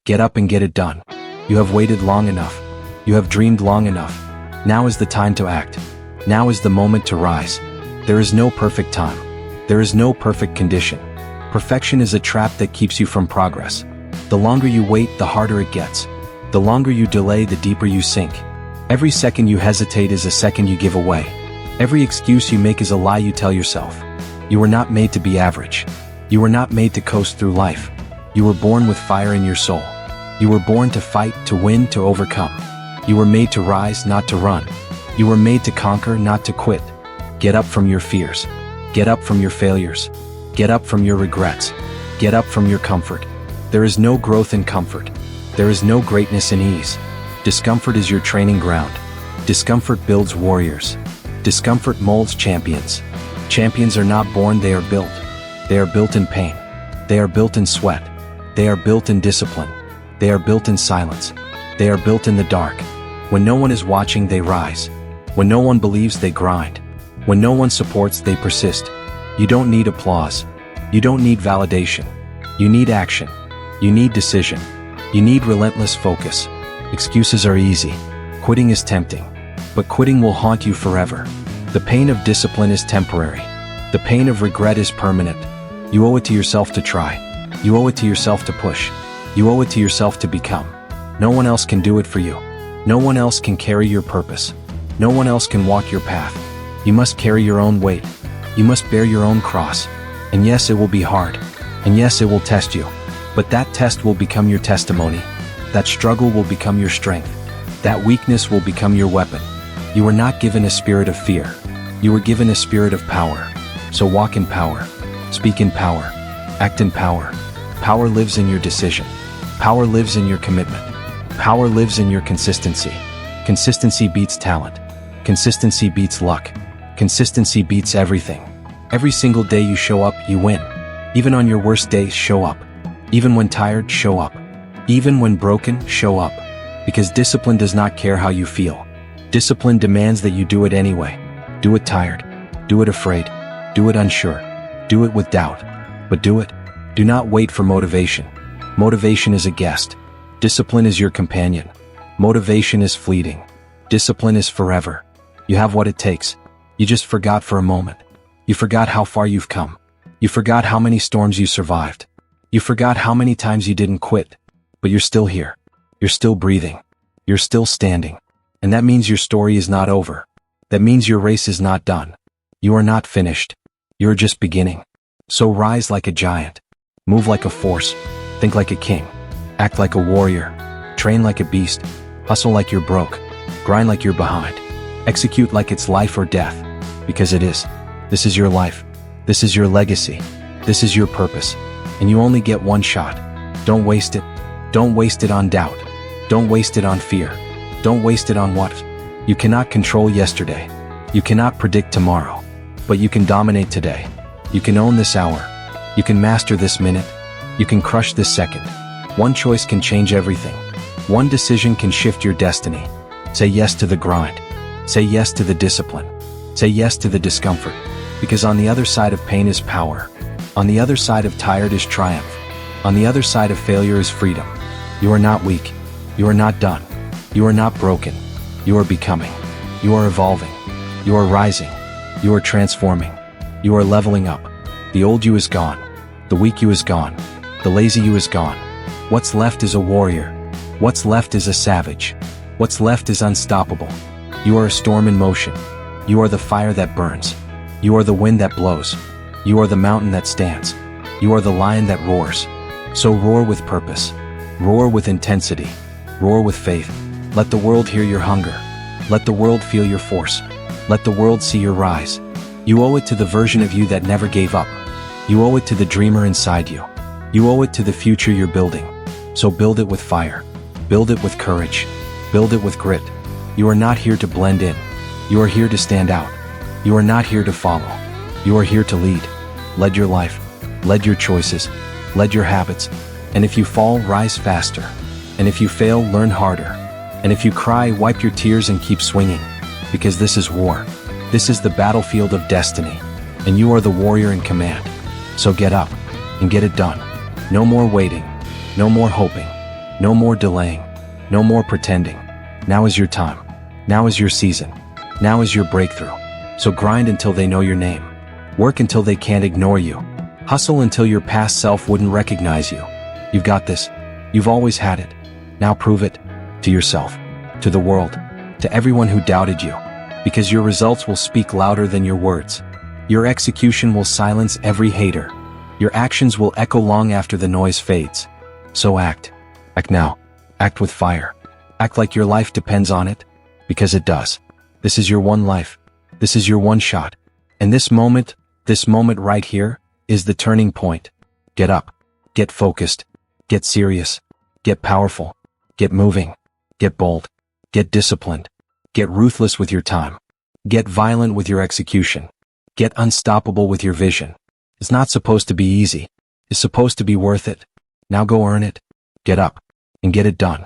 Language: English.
Get up and get it done. You have waited long enough. You have dreamed long enough. Now is the time to act. Now is the moment to rise. There is no perfect time. There is no perfect condition. Perfection is a trap that keeps you from progress. The longer you wait, the harder it gets. The longer you delay, the deeper you sink. Every second you hesitate is a second you give away. Every excuse you make is a lie you tell yourself. You were not made to be average. You were not made to coast through life. You were born with fire in your soul. You were born to fight, to win, to overcome. You were made to rise, not to run. You were made to conquer, not to quit. Get up from your fears. Get up from your failures. Get up from your regrets. Get up from your comfort. There is no growth in comfort. There is no greatness in ease. Discomfort is your training ground. Discomfort builds warriors. Discomfort molds champions. Champions are not born, they are built. They are built in pain. They are built in sweat. They are built in discipline. They are built in silence. They are built in the dark. When no one is watching, they rise. When no one believes, they grind. When no one supports, they persist. You don't need applause. You don't need validation. You need action. You need decision. You need relentless focus. Excuses are easy. Quitting is tempting. But quitting will haunt you forever. The pain of discipline is temporary. The pain of regret is permanent. You owe it to yourself to try. You owe it to yourself to push. You owe it to yourself to become. No one else can do it for you. No one else can carry your purpose. No one else can walk your path. You must carry your own weight. You must bear your own cross. And yes, it will be hard. And yes, it will test you. But that test will become your testimony. That struggle will become your strength. That weakness will become your weapon. You were not given a spirit of fear. You were given a spirit of power. So walk in power. Speak in power. Act in power. Power lives in your decision. Power lives in your commitment. Power lives in your consistency. Consistency beats talent. Consistency beats luck. Consistency beats everything. Every single day you show up, you win. Even on your worst days, show up. Even when tired, show up. Even when broken, show up. Because discipline does not care how you feel. Discipline demands that you do it anyway. Do it tired. Do it afraid. Do it unsure. Do it with doubt. But do it. Do not wait for motivation. Motivation is a guest. Discipline is your companion. Motivation is fleeting. Discipline is forever. You have what it takes. You just forgot for a moment. You forgot how far you've come. You forgot how many storms you survived. You forgot how many times you didn't quit. But you're still here. You're still breathing. You're still standing. And that means your story is not over. That means your race is not done. You are not finished. You're just beginning. So rise like a giant. Move like a force. Think like a king. Act like a warrior. Train like a beast. Hustle like you're broke. Grind like you're behind. Execute like it's life or death. Because it is. This is your life. This is your legacy. This is your purpose. And you only get one shot. Don't waste it. Don't waste it on doubt. Don't waste it on fear. Don't waste it on what. You cannot control yesterday. You cannot predict tomorrow. But you can dominate today. You can own this hour. You can master this minute. You can crush this second. One choice can change everything. One decision can shift your destiny. Say yes to the grind. Say yes to the discipline. Say yes to the discomfort. Because on the other side of pain is power. On the other side of tired is triumph. On the other side of failure is freedom. You are not weak. You are not done. You are not broken. You are becoming. You are evolving. You are rising. You are transforming. You are leveling up. The old you is gone. The weak you is gone. The lazy you is gone. What's left is a warrior. What's left is a savage. What's left is unstoppable. You are a storm in motion. You are the fire that burns. You are the wind that blows. You are the mountain that stands. You are the lion that roars. So roar with purpose. Roar with intensity. Roar with faith. Let the world hear your hunger. Let the world feel your force. Let the world see your rise. You owe it to the version of you that never gave up. You owe it to the dreamer inside you. You owe it to the future you're building. So build it with fire. Build it with courage. Build it with grit. You are not here to blend in. You are here to stand out. You are not here to follow. You are here to lead. Lead your life. Lead your choices. Lead your habits. And if you fall, rise faster. And if you fail, learn harder. And if you cry, wipe your tears and keep swinging. Because this is war. This is the battlefield of destiny. And you are the warrior in command. So get up and get it done. No more waiting. No more hoping. No more delaying. No more pretending. Now is your time. Now is your season. Now is your breakthrough. So grind until they know your name. Work until they can't ignore you. Hustle until your past self wouldn't recognize you. You've got this. You've always had it. Now prove it. To yourself. To the world. To everyone who doubted you. Because your results will speak louder than your words. Your execution will silence every hater. Your actions will echo long after the noise fades. So act. Act now. Act with fire. Act like your life depends on it. Because it does. This is your one life. This is your one shot. And this moment right here, is the turning point. Get up. Get focused. Get serious. Get powerful. Get moving. Get bold. Get disciplined. Get ruthless with your time. Get violent with your execution. Get unstoppable with your vision. It's not supposed to be easy. It's supposed to be worth it. Now go earn it. Get up. And get it done.